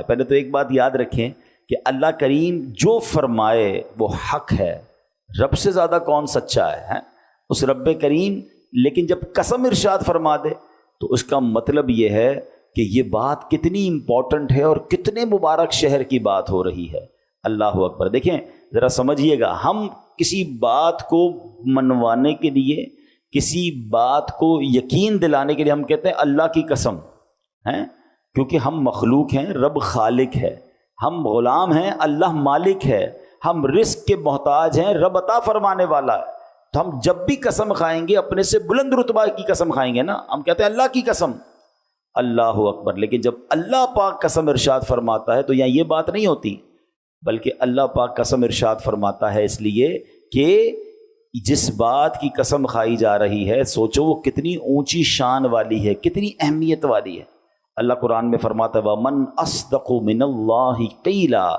پہلے تو ایک بات یاد رکھیں کہ اللہ کریم جو فرمائے وہ حق ہے، رب سے زیادہ کون سچا ہے اس رب کریم. لیکن جب قسم ارشاد فرما دے تو اس کا مطلب یہ ہے کہ یہ بات کتنی امپورٹنٹ ہے اور کتنے مبارک شہر کی بات ہو رہی ہے. اللہ اکبر. دیکھیں ذرا سمجھیے گا، ہم کسی بات کو منوانے کے لیے، کسی بات کو یقین دلانے کے لیے ہم کہتے ہیں اللہ کی قسم ہیں، کیونکہ ہم مخلوق ہیں، رب خالق ہے، ہم غلام ہیں، اللہ مالک ہے، ہم رزق کے محتاج ہیں، رب عطا فرمانے والا ہے. تو ہم جب بھی قسم کھائیں گے اپنے سے بلند رتبہ کی قسم کھائیں گے نا، ہم کہتے ہیں اللہ کی قسم. اللہ اکبر. لیکن جب اللہ پاک قسم ارشاد فرماتا ہے تو یہاں یہ بات نہیں ہوتی، بلکہ اللہ پاک قسم ارشاد فرماتا ہے اس لیے کہ جس بات کی قسم کھائی جا رہی ہے سوچو وہ کتنی اونچی شان والی ہے، کتنی اہمیت والی ہے. اللہ قرآن میں فرماتا ہے وَمَنْ أَصْدَقُ مِنَ اللَّهِ قِيلًا،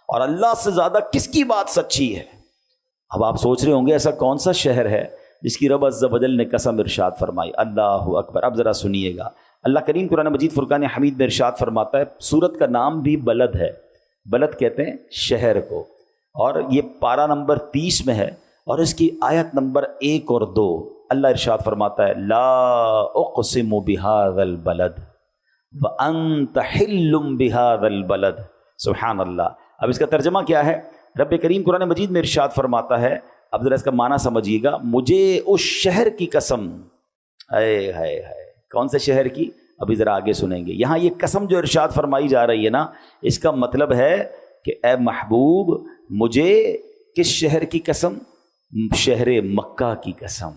اور اللہ سے زیادہ کس کی بات سچی ہے. اب آپ سوچ رہے ہوں گے ایسا کون سا شہر ہے جس کی رب عز و جل نے قسم ارشاد فرمائی. اللہ اکبر. اب ذرا سنیے گا، اللہ کریم قرآن مجید فرقان حمید میں ارشاد فرماتا ہے، سورت کا نام بھی بلد ہے، بلد کہتے ہیں شہر کو، اور یہ پارہ نمبر 30 میں ہے اور اس کی آیت نمبر 1 اور 2. اللہ ارشاد فرماتا ہے لا اقسم بہذا البلد وانت حل بہذا البلد. سبحان اللہ. اب اس کا ترجمہ کیا ہے؟ رب کریم قرآن مجید میں ارشاد فرماتا ہے، اب ذرا اس کا معنی سمجھیے گا، مجھے اس شہر کی قسم. ہائے ہائے ہائے. کون سے شہر کی؟ ابھی ذرا آگے سنیں گے. یہاں یہ قسم جو ارشاد فرمائی جا رہی ہے نا، اس کا مطلب ہے کہ اے محبوب مجھے کس شہر کی قسم؟ شہر مکہ کی قسم.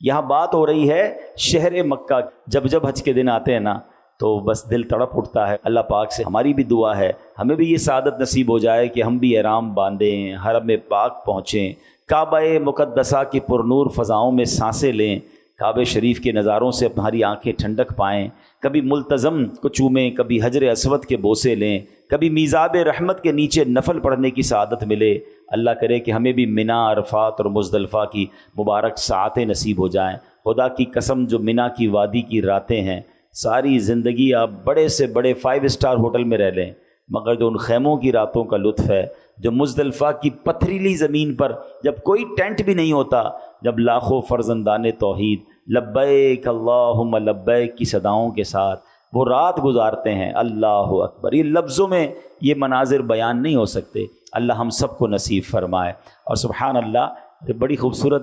یہاں بات ہو رہی ہے شہر مکہ. جب جب حج کے دن آتے ہیں نا تو بس دل تڑپ اٹھتا ہے. اللہ پاک سے ہماری بھی دعا ہے ہمیں بھی یہ سعادت نصیب ہو جائے کہ ہم بھی احرام باندھیں، حرم پاک پہنچیں، کعبہ مقدسہ کی پرنور فضاؤں میں سانسیں لیں، کعبہ شریف کے نظاروں سے ہماری آنکھیں ٹھنڈک پائیں، کبھی ملتزم کو چومیں، کبھی حجر اسود کے بوسے لیں، کبھی میزاب رحمت کے نیچے نفل پڑھنے کی سعادت ملے. اللہ کرے کہ ہمیں بھی منا، عرفات اور مزدلفہ کی مبارک ساعتیں نصیب ہو جائیں. خدا کی قسم جو منا کی وادی کی راتیں ہیں، ساری زندگی آپ بڑے سے بڑے 5 اسٹار ہوٹل میں رہ لیں، مگر جو ان خیموں کی راتوں کا لطف ہے، جو مزدلفہ کی پتھریلی زمین پر جب کوئی ٹینٹ بھی نہیں ہوتا، جب لاکھوں فرزندان توحید لبیک اللہم لبیک کی صداؤں کے ساتھ وہ رات گزارتے ہیں. اللہ اکبر. یہ لفظوں میں یہ مناظر بیان نہیں ہو سکتے. اللہ ہم سب کو نصیب فرمائے. اور سبحان اللہ، بڑی خوبصورت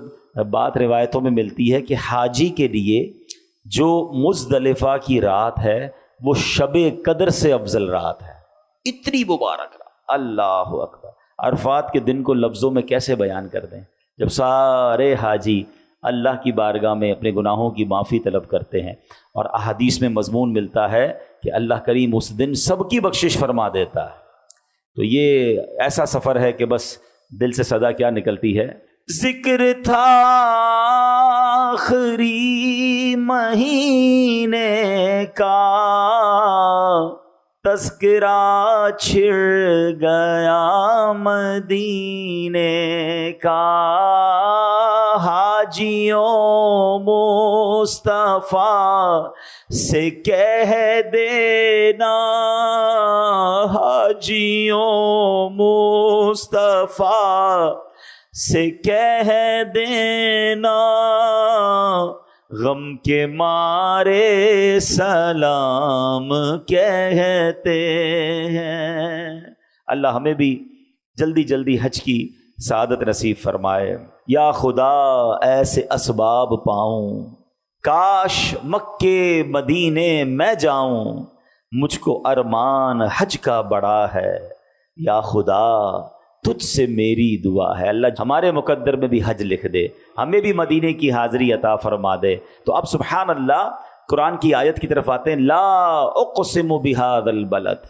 بات روایتوں میں ملتی ہے کہ حاجی کے لیے جو مزدلفہ کی رات ہے وہ شب قدر سے افضل رات ہے. اتنی مبارک رات. اللہ اکبر. عرفات کے دن کو لفظوں میں کیسے بیان کر دیں جب سارے حاجی اللہ کی بارگاہ میں اپنے گناہوں کی معافی طلب کرتے ہیں، اور احادیث میں مضمون ملتا ہے کہ اللہ کریم اس دن سب کی بخشش فرما دیتا ہے. تو یہ ایسا سفر ہے کہ بس دل سے صدا کیا نکلتی ہے، ذکر تھا آخری مہینے کا، تذکرہ چھڑ گیا مدینے کا، حاجیوں مصطفیٰ سے کہہ دینا، حاجیوں مصطفیٰ سے کہہ دینا، غم کے مارے سلام کہتے ہیں. اللہ ہمیں بھی جلدی جلدی حج کی سعادت نصیب فرمائے. یا خدا ایسے اسباب پاؤں، کاش مکے مدینے میں جاؤں، مجھ کو ارمان حج کا بڑا ہے. یا خدا تجھ سے میری دعا ہے. اللہ ہمارے مقدر میں بھی حج لکھ دے، ہمیں بھی مدینے کی حاضری عطا فرما دے. تو اب سبحان اللہ قرآن کی آیت کی طرف آتے ہیں. لا اقسم بہذا البلد،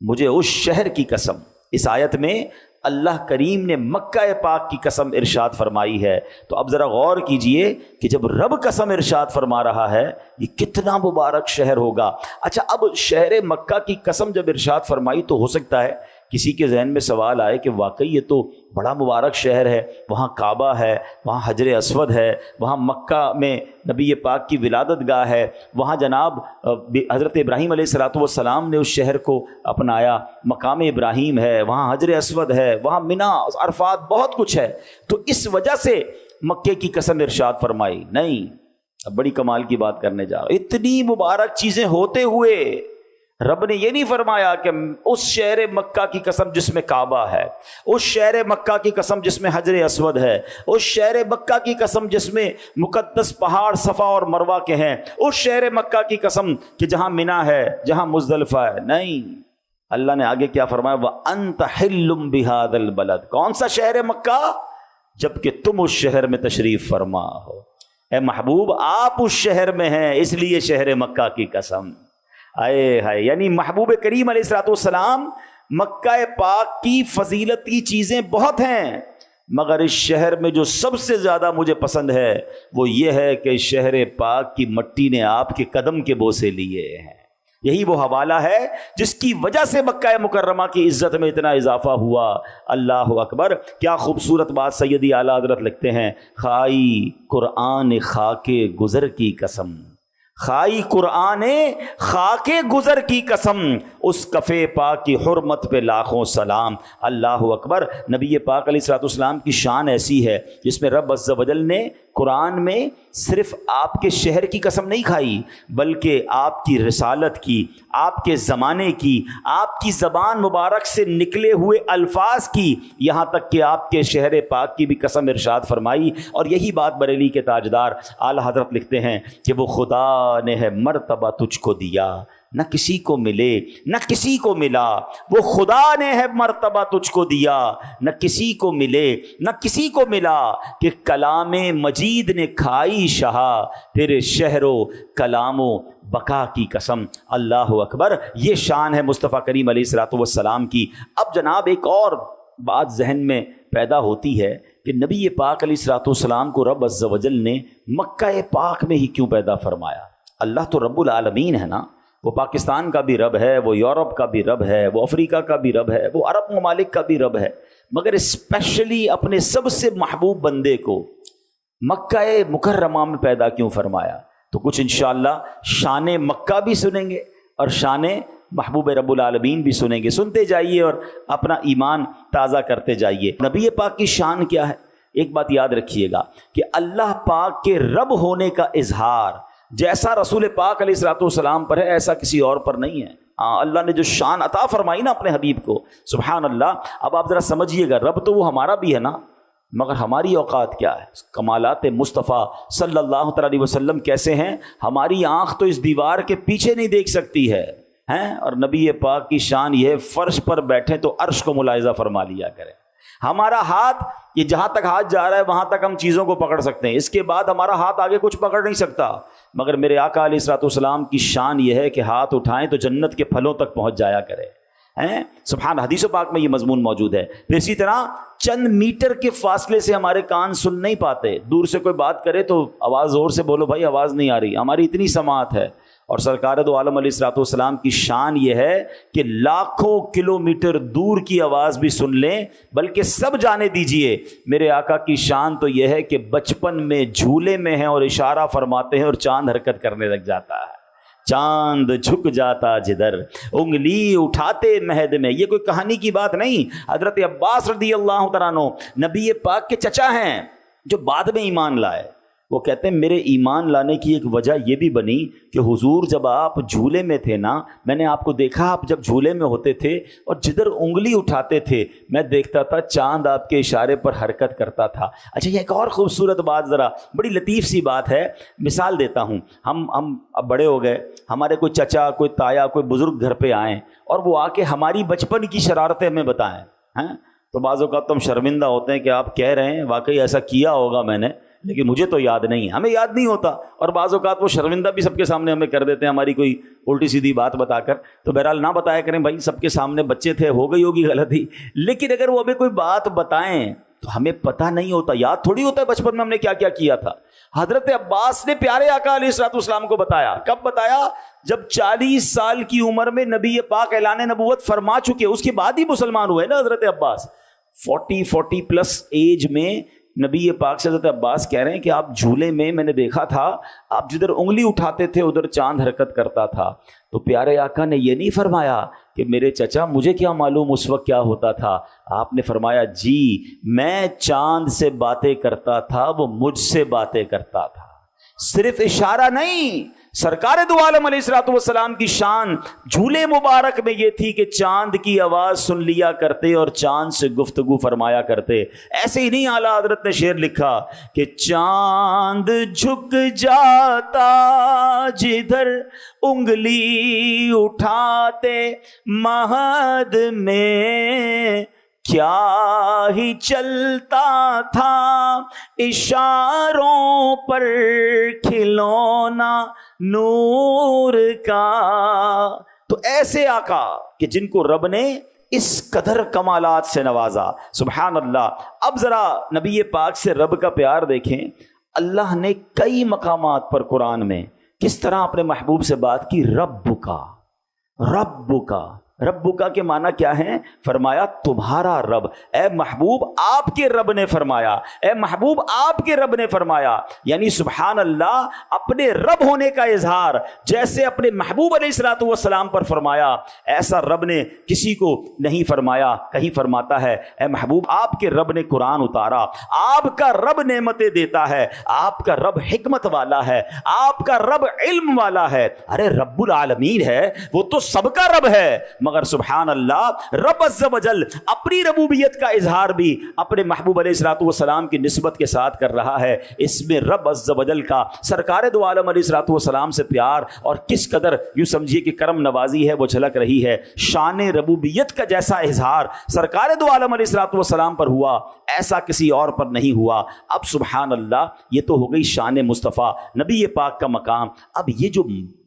مجھے اس شہر کی قسم. اس آیت میں اللہ کریم نے مکہ پاک کی قسم ارشاد فرمائی ہے. تو اب ذرا غور کیجئے کہ جب رب قسم ارشاد فرما رہا ہے یہ کتنا مبارک شہر ہوگا. اچھا، اب شہر مکہ کی قسم جب ارشاد فرمائی تو ہو سکتا ہے کسی کے ذہن میں سوال آئے کہ واقعی یہ تو بڑا مبارک شہر ہے، وہاں کعبہ ہے، وہاں حجر اسود ہے، وہاں مکہ میں نبی پاک کی ولادت گاہ ہے، وہاں جناب حضرت ابراہیم علیہ الصلوۃ والسلام نے اس شہر کو اپنایا، مقام ابراہیم ہے، وہاں حجر اسود ہے، وہاں منی، عرفات، بہت کچھ ہے، تو اس وجہ سے مکے کی قسم ارشاد فرمائی؟ نہیں، اب بڑی کمال کی بات کرنے جا رہا ہوں۔ اتنی مبارک چیزیں ہوتے ہوئے رب نے یہ نہیں فرمایا کہ اس شہر مکہ کی قسم جس میں کعبہ ہے، اس شہر مکہ کی قسم جس میں حجر اسود ہے، اس شہر مکہ کی قسم جس میں مقدس پہاڑ صفا اور مروہ کے ہیں، اس شہر مکہ کی قسم کہ جہاں منی ہے، جہاں مزدلفہ ہے۔ نہیں، اللہ نے آگے کیا فرمایا؟ وَأَنْتَ حِلٌّ بِهَذَا الْبَلَدِ، کون سا شہر مکہ؟ جبکہ تم اس شہر میں تشریف فرما ہو۔ اے محبوب، آپ اس شہر میں ہیں، اس لیے شہر مکہ کی قسم۔ آئے ہائے، یعنی محبوب کریم علیہ الصلوۃ والسلام، مکہ پاک کی فضیلت کی چیزیں بہت ہیں، مگر اس شہر میں جو سب سے زیادہ مجھے پسند ہے وہ یہ ہے کہ شہر پاک کی مٹی نے آپ کے قدم کے بوسے لیے ہیں۔ یہی وہ حوالہ ہے جس کی وجہ سے مکہ مکرمہ کی عزت میں اتنا اضافہ ہوا۔ اللہ اکبر، کیا خوبصورت بات سیدی اعلیٰ حضرت لکھتے ہیں، خائی قرآن خاک گزر کی قسم، خائی قرآن خاک گزر کی قسم، اس کفے پاک کی حرمت پہ لاکھوں سلام۔ اللہ اکبر، نبی پاک علیہ الصلوۃ والسلام کی شان ایسی ہے جس میں رب عز و جل نے قرآن میں صرف آپ کے شہر کی قسم نہیں کھائی، بلکہ آپ کی رسالت کی، آپ کے زمانے کی، آپ کی زبان مبارک سے نکلے ہوئے الفاظ کی، یہاں تک کہ آپ کے شہر پاک کی بھی قسم ارشاد فرمائی۔ اور یہی بات بریلی کے تاجدار اعلیٰ حضرت لکھتے ہیں کہ وہ خدا نے ہے مرتبہ تجھ کو دیا، نہ کسی کو ملے نہ کسی کو ملا، وہ خدا نے ہے مرتبہ تجھ کو دیا، نہ کسی کو ملے نہ کسی کو ملا، کہ کلام مجید نے کھائی شہا، تیرے شہر و کلام و بقا کی قسم۔ اللہ اکبر، یہ شان ہے مصطفیٰ کریم علیہ الصلوۃ والسلام کی۔ اب جناب ایک اور بات ذہن میں پیدا ہوتی ہے کہ نبی پاک علیہ الصلوۃ والسلام کو رب عز و جل نے مکہ پاک میں ہی کیوں پیدا فرمایا؟ اللہ تو رب العالمین ہے نا، وہ پاکستان کا بھی رب ہے، وہ یورپ کا بھی رب ہے، وہ افریقہ کا بھی رب ہے، وہ عرب ممالک کا بھی رب ہے، مگر اسپیشلی اپنے سب سے محبوب بندے کو مکہ مکرمہ میں پیدا کیوں فرمایا؟ تو کچھ انشاءاللہ شان مکہ بھی سنیں گے اور شان محبوب رب العالمین بھی سنیں گے۔ سنتے جائیے اور اپنا ایمان تازہ کرتے جائیے۔ نبی پاک کی شان کیا ہے؟ ایک بات یاد رکھیے گا کہ اللہ پاک کے رب ہونے کا اظہار جیسا رسول پاک علیہ الصلوۃ والسلام پر ہے، ایسا کسی اور پر نہیں ہے۔ اللہ نے جو شان عطا فرمائی نا اپنے حبیب کو، سبحان اللہ۔ اب آپ ذرا سمجھیے گا، رب تو وہ ہمارا بھی ہے نا، مگر ہماری اوقات کیا ہے؟ کمالات مصطفیٰ صلی اللہ تعالیٰ علیہ وسلم کیسے ہیں؟ ہماری آنکھ تو اس دیوار کے پیچھے نہیں دیکھ سکتی ہے، اور نبی پاک کی شان یہ ہے، فرش پر بیٹھے تو عرش کو ملاحظہ فرما لیا کریں۔ ہمارا ہاتھ، یہ جہاں تک ہاتھ جا رہا ہے وہاں تک ہم چیزوں کو پکڑ سکتے ہیں، اس کے بعد ہمارا ہاتھ آگے کچھ پکڑ نہیں سکتا، مگر میرے آقا علیہ الصلوۃ والسلام کی شان یہ ہے کہ ہاتھ اٹھائیں تو جنت کے پھلوں تک پہنچ جایا کرے۔ سبحان، حدیث پاک میں یہ مضمون موجود ہے۔ پھر اسی طرح چند میٹر کے فاصلے سے ہمارے کان سن نہیں پاتے، دور سے کوئی بات کرے تو آواز زور سے بولو بھائی، آواز نہیں آ رہی، ہماری اتنی سماعت ہے۔ اور سرکار دو عالم علیہ الصلوۃ والسلام کی شان یہ ہے کہ لاکھوں کلومیٹر دور کی آواز بھی سن لیں، بلکہ سب جانے دیجئے میرے آقا کی شان تو یہ ہے کہ بچپن میں جھولے میں ہیں اور اشارہ فرماتے ہیں اور چاند حرکت کرنے لگ جاتا ہے، چاند جھک جاتا جدھر، انگلی اٹھاتے مہد میں۔ یہ کوئی کہانی کی بات نہیں، حضرت عباس رضی اللہ تعالیٰ عنہ نبی پاک کے چچا ہیں جو بعد میں ایمان لائے۔ وہ کہتے ہیں میرے ایمان لانے کی ایک وجہ یہ بھی بنی کہ حضور جب آپ جھولے میں تھے نا، میں نے آپ کو دیکھا، آپ جب جھولے میں ہوتے تھے اور جدھر انگلی اٹھاتے تھے میں دیکھتا تھا چاند آپ کے اشارے پر حرکت کرتا تھا۔ اچھا، یہ ایک اور خوبصورت بات، ذرا بڑی لطیف سی بات ہے، مثال دیتا ہوں۔ ہم اب بڑے ہو گئے، ہمارے کوئی چچا، کوئی تایا، کوئی بزرگ گھر پہ آئیں اور وہ آ کے ہماری بچپن کی شرارتیں ہمیں بتائیں، تو بعض اوقات تو ہم شرمندہ ہوتے ہیں کہ آپ کہہ رہے ہیں واقعی ایسا کیا ہوگا میں نے، لیکن مجھے تو یاد نہیں ہے، ہمیں یاد نہیں ہوتا، اور بعض اوقات وہ شرمندہ بھی سب کے سامنے ہمیں کر دیتے ہیں ہماری کوئی الٹی سیدھی بات بتا کر۔ تو بہرحال نہ بتایا کریں بھائی، سب کے سامنے بچے تھے، ہو گئی ہوگی غلطی، لیکن اگر وہ ہمیں کوئی بات بتائیں تو ہمیں پتہ نہیں ہوتا، یاد تھوڑی ہوتا ہے بچپن میں ہم نے کیا کیا کیا تھا۔ حضرت عباس نے پیارے آقا علیہ الصلوۃ والسلام کو بتایا، کب بتایا؟ جب 40 سال کی عمر میں نبی پاک اعلان نبوت فرما چکے، اس کے بعد ہی مسلمان ہوئے نا حضرت عباس. 40 پلس ایج میں نبی پاک سے حضرت عباس کہہ رہے ہیں کہ آپ جھولے میں نے دیکھا تھا، آپ جدھر انگلی اٹھاتے تھے ادھر چاند حرکت کرتا تھا. تو پیارے آقا نے یہ نہیں فرمایا کہ میرے چچا مجھے کیا معلوم اس وقت کیا ہوتا تھا. آپ نے فرمایا جی میں چاند سے باتیں کرتا تھا، وہ مجھ سے باتیں کرتا تھا. صرف اشارہ نہیں، سرکار دو عالم علیہ الصلوۃ والسلام کی شان جھولے مبارک میں یہ تھی کہ چاند کی آواز سن لیا کرتے اور چاند سے گفتگو فرمایا کرتے. ایسے ہی نہیں اعلیٰ حضرت نے شعر لکھا کہ چاند جھک جاتا جدھر انگلی اٹھاتے، مہد میں کیا ہی چلتا تھا، اشاروں پر کھلونا نور کا. تو ایسے آقا کہ جن کو رب نے اس قدر کمالات سے نوازا، سبحان اللہ. اب ذرا نبی پاک سے رب کا پیار دیکھیں. اللہ نے کئی مقامات پر قرآن میں کس طرح اپنے محبوب سے بات کی. رب کا رب کا کے معنی کیا ہے؟ فرمایا تمہارا رب. اے محبوب آپ کے رب نے فرمایا، اے محبوب آپ کے رب نے فرمایا. یعنی سبحان اللہ، اپنے رب ہونے کا اظہار جیسے اپنے محبوب علیہ الصلوۃ والسلام پر فرمایا، ایسا رب نے کسی کو نہیں فرمایا. کہیں فرماتا ہے اے محبوب آپ کے رب نے قرآن اتارا، آپ کا رب نعمتیں دیتا ہے، آپ کا رب حکمت والا ہے، آپ کا رب علم والا ہے. ارے رب العالمین ہے، وہ تو سب کا رب ہے. مگر سبحان اللہ، رب عز و جل اپنی ربوبیت کا اظہار بھی اپنے محبوب علیہ الصلوۃ والسلام کی نسبت کے ساتھ کر رہا ہے. اس میں رب عز و جل کا سرکار دو عالم علیہ الصلوۃ والسلام سے پیار اور کس قدر یوں سمجھیے کہ کرم نوازی ہے وہ جھلک رہی ہے. شان ربوبیت کا جیسا اظہار سرکار دو عالم علیہ الصلوۃ والسلام پر ہوا، ایسا کسی اور پر نہیں ہوا. اب سبحان اللہ، یہ تو ہو گئی شان مصطفیٰ نبی پاک کا مقام. اب یہ جو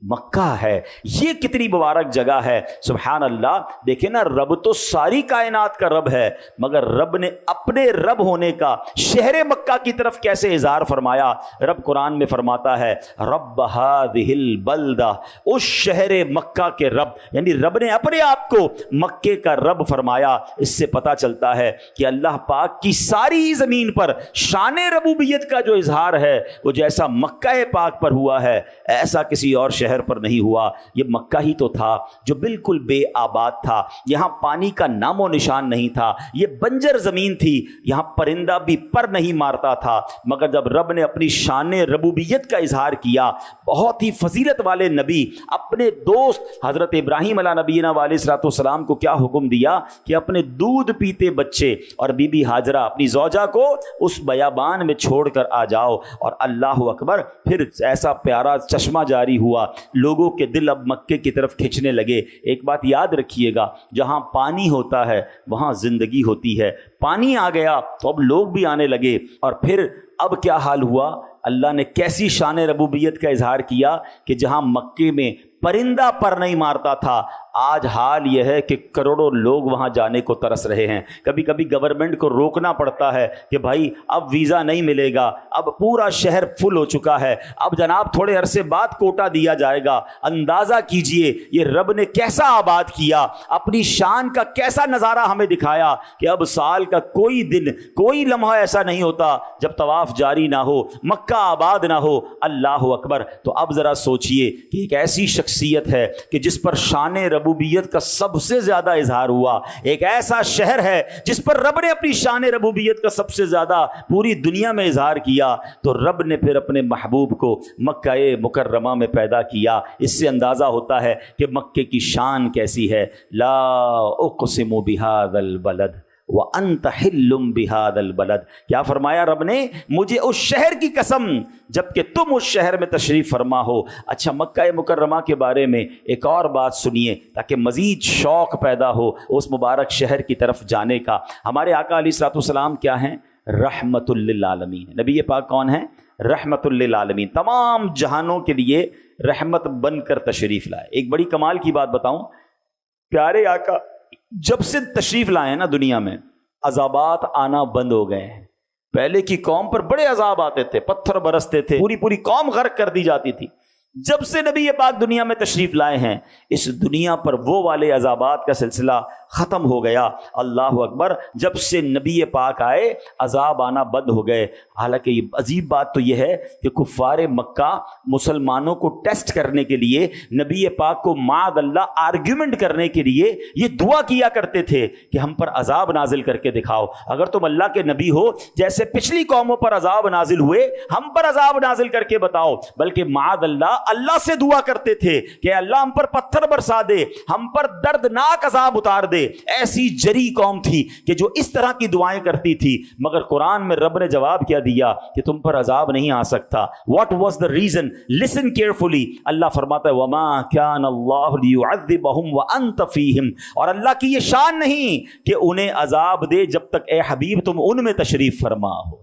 مکہ ہے یہ کتنی مبارک جگہ ہے. سبحان اللہ، دیکھیں نا، رب تو ساری کائنات کا رب ہے، مگر رب نے اپنے رب ہونے کا شہر مکہ کی طرف کیسے اظہار فرمایا. رب قرآن میں فرماتا ہے رب ہذہ البلدہ، اس شہر مکہ کے رب، یعنی رب نے اپنے آپ کو مکے کا رب فرمایا. اس سے پتہ چلتا ہے کہ اللہ پاک کی ساری زمین پر شان ربوبیت کا جو اظہار ہے وہ جیسا مکہ پاک پر ہوا ہے ایسا کسی اور شہر پر نہیں ہوا. یہ مکہ ہی تو تھا جو بالکل بے آباد تھا، یہاں پانی کا نام و نشان نہیں تھا، یہ بنجر زمین تھی، یہاں پرندہ بھی پر نہیں مارتا تھا. مگر جب رب نے اپنی شان ربوبیت کا اظہار کیا، بہت ہی فضیلت والے نبی اپنے دوست حضرت ابراہیم علیہ نبینا علیہ الصلوۃ والسلام کو کیا حکم دیا کہ اپنے دودھ پیتے بچے اور بی بی ہاجرہ اپنی زوجہ کو اس بیابان میں چھوڑ کر آ جاؤ. اور اللہ اکبر، پھر ایسا پیارا چشمہ جاری ہوا، لوگوں کے دل اب مکے کی طرف کھینچنے لگے. ایک بات یاد رکھیے گا، جہاں پانی ہوتا ہے وہاں زندگی ہوتی ہے. پانی آ گیا تو اب لوگ بھی آنے لگے. اور پھر اب کیا حال ہوا، اللہ نے کیسی شان ربوبیت کا اظہار کیا کہ جہاں مکے میں پرندہ پر نہیں مارتا تھا، آج حال یہ ہے کہ کروڑوں لوگ وہاں جانے کو ترس رہے ہیں. کبھی کبھی گورنمنٹ کو روکنا پڑتا ہے کہ بھائی اب ویزا نہیں ملے گا، اب پورا شہر فل ہو چکا ہے، اب جناب تھوڑے عرصے بعد کوٹا دیا جائے گا. اندازہ کیجئے یہ رب نے کیسا آباد کیا، اپنی شان کا کیسا نظارہ ہمیں دکھایا کہ اب سال کا کوئی دن، کوئی لمحہ ایسا نہیں ہوتا جب طواف جاری نہ ہو، مکہ آباد نہ ہو. اللہ اکبر. تو اب ذرا سوچئے کہ ایک ایسی شخصیت ہے کہ جس پر شان ربوبیت کا سب سے زیادہ اظہار ہوا، ایک ایسا شہر ہے جس پر رب نے اپنی شان ربوبیت کا سب سے زیادہ پوری دنیا میں اظہار کیا، تو رب نے پھر اپنے محبوب کو مکہ مکرمہ میں پیدا کیا. اس سے اندازہ ہوتا ہے کہ مکے کی شان کیسی ہے. لا اقسم بہذا البلد وانت حل بہذا البلد. کیا فرمایا رب نے؟ مجھے اس شہر کی قسم جبکہ تم اس شہر میں تشریف فرما ہو. اچھا، مکہ مکرمہ کے بارے میں ایک اور بات سنیے تاکہ مزید شوق پیدا ہو اس مبارک شہر کی طرف جانے کا. ہمارے آقا علیہ الصلوۃ والسلام کیا ہیں؟ رحمت للعالمین. نبی پاک کون ہیں؟ رحمت للعالمین، تمام جہانوں کے لیے رحمت بن کر تشریف لائے. ایک بڑی کمال کی بات بتاؤں، پیارے آقا جب سے تشریف لائے ہیں نا دنیا میں، عذابات آنا بند ہو گئے ہیں. پہلے کی قوم پر بڑے عذاب آتے تھے، پتھر برستے تھے، پوری قوم غرق کر دی جاتی تھی. جب سے نبی پاک دنیا میں تشریف لائے ہیں اس دنیا پر وہ والے عذابات کا سلسلہ ختم ہو گیا. اللہ اکبر. جب سے نبی پاک آئے عذاب آنا بند ہو گئے. حالانکہ یہ عجیب بات تو یہ ہے کہ کفار مکہ مسلمانوں کو ٹیسٹ کرنے کے لیے نبی پاک کو معاذ اللہ آرگیومنٹ کرنے کے لیے یہ دعا کیا کرتے تھے کہ ہم پر عذاب نازل کر کے دکھاؤ. اگر تم اللہ کے نبی ہو جیسے پچھلی قوموں پر عذاب نازل ہوئے ہم پر عذاب نازل کر کے بتاؤ. بلکہ معاذ اللہ سے دعا کرتے تھے کہ اللہ ہم پر پتھر برسا دے, ہم پر دردناک عذاب اتار دے. ایسی جری قوم تھی کہ جو اس طرح کی دعائیں کرتی تھی. مگر قرآن میں رب نے جواب کیا دیا کہ تم پر عذاب نہیں آ سکتا. What was the reason? Listen carefully. اللہ فرماتا ہے وما کان اللہ لیعذبہم وانت فیہم, اور اللہ کی یہ شان نہیں کہ انہیں عذاب دے جب تک اے حبیب تم ان میں تشریف فرما ہو.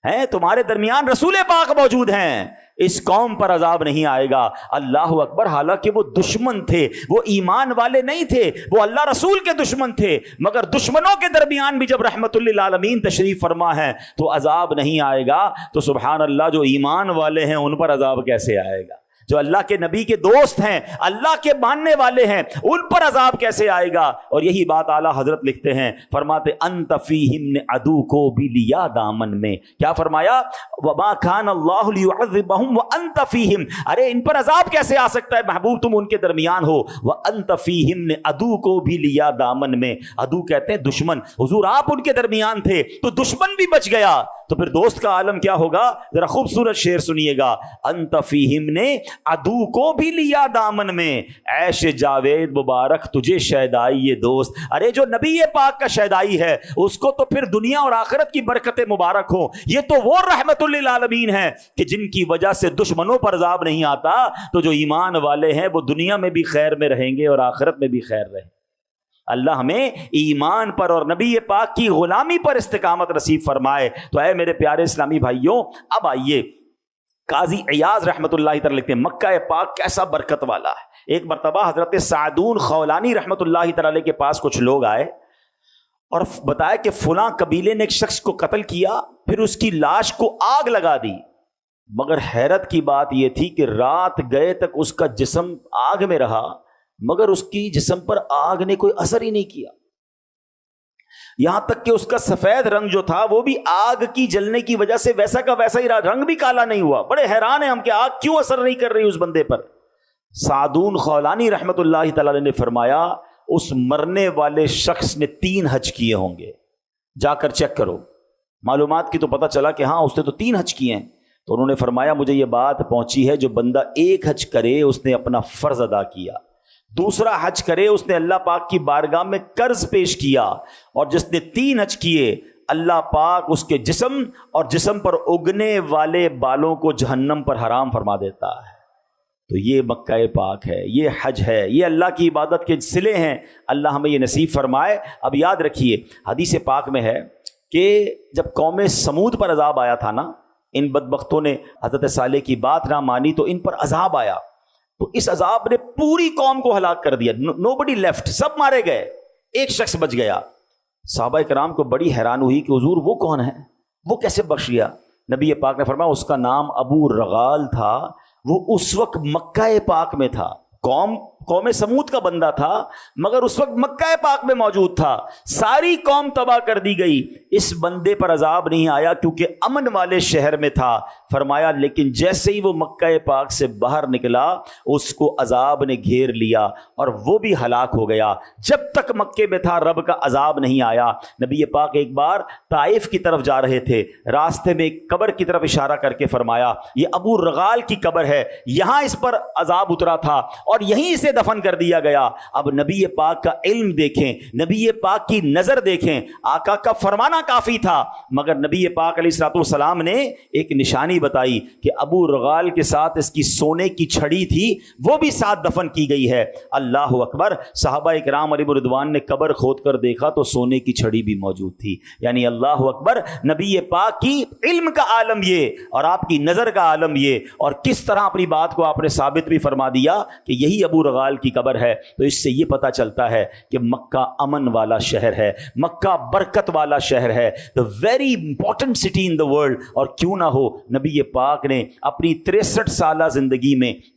ہیں تمہارے درمیان رسول پاک موجود ہیں, اس قوم پر عذاب نہیں آئے گا. اللہ اکبر. حالانکہ وہ دشمن تھے, وہ ایمان والے نہیں تھے, وہ اللہ رسول کے دشمن تھے, مگر دشمنوں کے درمیان بھی جب رحمت للعالمین تشریف فرما ہے تو عذاب نہیں آئے گا. تو سبحان اللہ, جو ایمان والے ہیں ان پر عذاب کیسے آئے گا؟ جو اللہ کے نبی کے دوست ہیں, اللہ کے ماننے والے ہیں, ان پر عذاب کیسے آئے گا؟ اور یہی بات اعلیٰ حضرت لکھتے ہیں, فرماتے انت فیہم نے عدو کو بھی لیا دامن میں. کیا فرمایا؟ وما کان اللہ لیعذبہم وانت فیہم. ارے ان پر عذاب کیسے آ سکتا ہے محبوب تم ان کے درمیان ہو. وانت فیہم نے عدو کو بھی لیا دامن میں. عدو کہتے ہیں دشمن. حضور آپ ان کے درمیان تھے تو دشمن بھی بچ گیا, تو پھر دوست کا عالم کیا ہوگا؟ ذرا خوبصورت شعر سنیے گا. انت فیہم نے عدو کو بھی لیا دامن میں, عیش جاوید مبارک تجھے شیدائی یہ دوست. ارے جو نبی پاک کا شیدائی ہے اس کو تو پھر دنیا اور آخرت کی برکتیں مبارک ہوں. یہ تو وہ رحمت للعالمین ہے کہ جن کی وجہ سے دشمنوں پر عذاب نہیں آتا. تو جو ایمان والے ہیں وہ دنیا میں بھی خیر میں رہیں گے اور آخرت میں بھی خیر رہیں. اللہ ہمیں ایمان پر اور نبی پاک کی غلامی پر استقامت نصیب فرمائے. تو اے میرے پیارے اسلامی بھائیوں, اب آئیے قاضی عیاض رحمۃ اللہ تعالی لکھتے ہیں مکہ پاک کیسا برکت والا ہے. ایک مرتبہ حضرت سعدون خولانی رحمۃ اللہ تعالی کے پاس کچھ لوگ آئے اور بتایا کہ فلاں قبیلے نے ایک شخص کو قتل کیا, پھر اس کی لاش کو آگ لگا دی. مگر حیرت کی بات یہ تھی کہ رات گئے تک اس کا جسم آگ میں رہا, مگر اس کی جسم پر آگ نے کوئی اثر ہی نہیں کیا. یہاں تک کہ اس کا سفید رنگ جو تھا وہ بھی آگ کی جلنے کی وجہ سے ویسا کا ویسا ہی رہا, رنگ بھی کالا نہیں ہوا. بڑے حیران ہیں ہم کہ آگ کیوں اثر نہیں کر رہی اس بندے پر. سعدون خولانی رحمت اللہ تعالی نے فرمایا اس مرنے والے شخص نے 3 حج کیے ہوں گے. جا کر چیک کرو. معلومات کی تو پتہ چلا کہ ہاں اس نے تو 3 حج کیے ہیں. تو انہوں نے فرمایا مجھے یہ بات پہنچی ہے جو بندہ 1 حج کرے اس نے اپنا فرض ادا کیا, دوسرا حج کرے اس نے اللہ پاک کی بارگاہ میں قرض پیش کیا, اور جس نے 3 حج کیے اللہ پاک اس کے جسم اور جسم پر اگنے والے بالوں کو جہنم پر حرام فرما دیتا ہے. تو یہ مکہ پاک ہے, یہ حج ہے, یہ اللہ کی عبادت کے صلے ہیں. اللہ ہمیں یہ نصیب فرمائے. اب یاد رکھیے حدیث پاک میں ہے کہ جب قوم سمود پر عذاب آیا تھا نا, ان بدبختوں نے حضرت صالح کی بات نہ مانی تو ان پر عذاب آیا. تو اس عذاب نے پوری قوم کو ہلاک کر دیا. نوبڈی لیفٹ, سب مارے گئے, ایک شخص بچ گیا. صحابہ کرام کو بڑی حیران ہوئی کہ حضور وہ کون ہے, وہ کیسے بخش گیا؟ نبی پاک نے فرمایا اس کا نام ابو رغال تھا, وہ اس وقت مکہ پاک میں تھا. قوم سمود کا بندہ تھا مگر اس وقت مکہ پاک میں موجود تھا. ساری قوم تباہ کر دی گئی, اس بندے پر عذاب نہیں آیا کیونکہ امن والے شہر میں تھا. فرمایا لیکن جیسے ہی وہ مکہ پاک سے باہر نکلا اس کو عذاب نے گھیر لیا اور وہ بھی ہلاک ہو گیا. جب تک مکے میں تھا رب کا عذاب نہیں آیا. نبی پاک ایک بار طائف کی طرف جا رہے تھے, راستے میں ایک قبر کی طرف اشارہ کر کے فرمایا یہ ابو رغال کی قبر ہے, یہاں اس پر عذاب اترا تھا اور یہیں اسے دفن کر دیا گیا. اب نبی پاک کا علم دیکھیں, نبی پاک کی نظر دیکھیں. آقا کا فرمانا کافی تھا مگر نبی پاک علیہ الصلوۃ والسلام نے ایک نشانی بتائی کہ ابو رغال کے ساتھ اس کی سونے کی چھڑی تھی, وہ بھی ساتھ دفن کی گئی ہے. اللہ اکبر. صحابہ اکرام علیہ رضوان نے قبر کھود کر دیکھا تو سونے کی چھڑی بھی موجود تھی. یعنی اللہ اکبر, نبی پاک کی علم کا عالم یہ اور آپ کی نظر کا عالم یہ, اور کس طرح اپنی بات کو آپ نے ثابت بھی فرما دیا کہ یہی ابو رغال کی قبر ہے. تو اس سے یہ پتا چلتا ہے کہ مکہ امن والا شہر ہے, مکہ برکت والا شہر ہے, the very important city in the world. اور کیوں نہ ہو نبی پاک نے اپنی 63 سالہ زندگی میں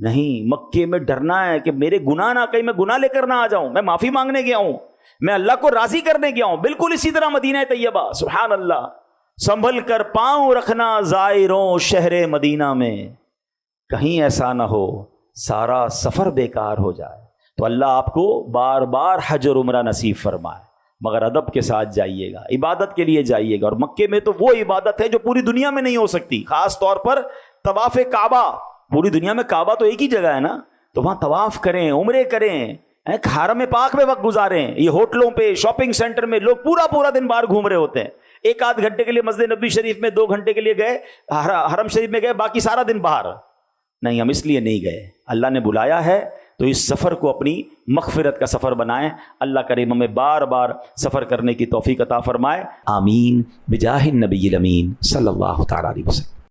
نہیں، مکے میں ڈرنا ہے کہ میرے گناہ نہ کہیں میں گناہ لے کر نہ آ جاؤں، میں معافی مانگنے گیا ہوں، میں اللہ کو راضی کرنے گیا ہوں۔ بالکل اسی طرح مدینہ طیبہ، سبحان اللہ، سنبھل کر پاؤں رکھنا زائروں شہر مدینہ میں، کہیں ایسا نہ ہو سارا سفر بیکار ہو جائے۔ تو اللہ آپ کو بار بار حج اور عمرہ نصیب فرمائے، مگر ادب کے ساتھ جائیے گا، عبادت کے لیے جائیے گا۔ اور مکے میں تو وہ عبادت ہے جو پوری دنیا میں نہیں ہو سکتی، خاص طور پر طواف کعبہ۔ پوری دنیا میں کعبہ تو ایک ہی جگہ ہے نا، تو وہاں طواف کریں، عمرے کریں، حرم پاک میں وقت گزاریں۔ یہ ہوٹلوں پہ، شاپنگ سینٹر میں لوگ پورا پورا دن باہر گھوم رہے ہوتے ہیں، ایک آدھ گھنٹے کے لیے مسجد نبوی شریف میں، 2 گھنٹے کے لیے گئے، حرم شریف میں گئے، باقی سارا دن باہر۔ نہیں، ہم اس لیے نہیں گئے، اللہ نے بلایا ہے تو اس سفر کو اپنی مغفرت کا سفر بنائیں۔ اللہ کریم ہمیں بار بار سفر کرنے کی توفیق عطا فرمائے، آمین بجاہ النبی الامین صلی اللہ تعالی علیہ وسلم۔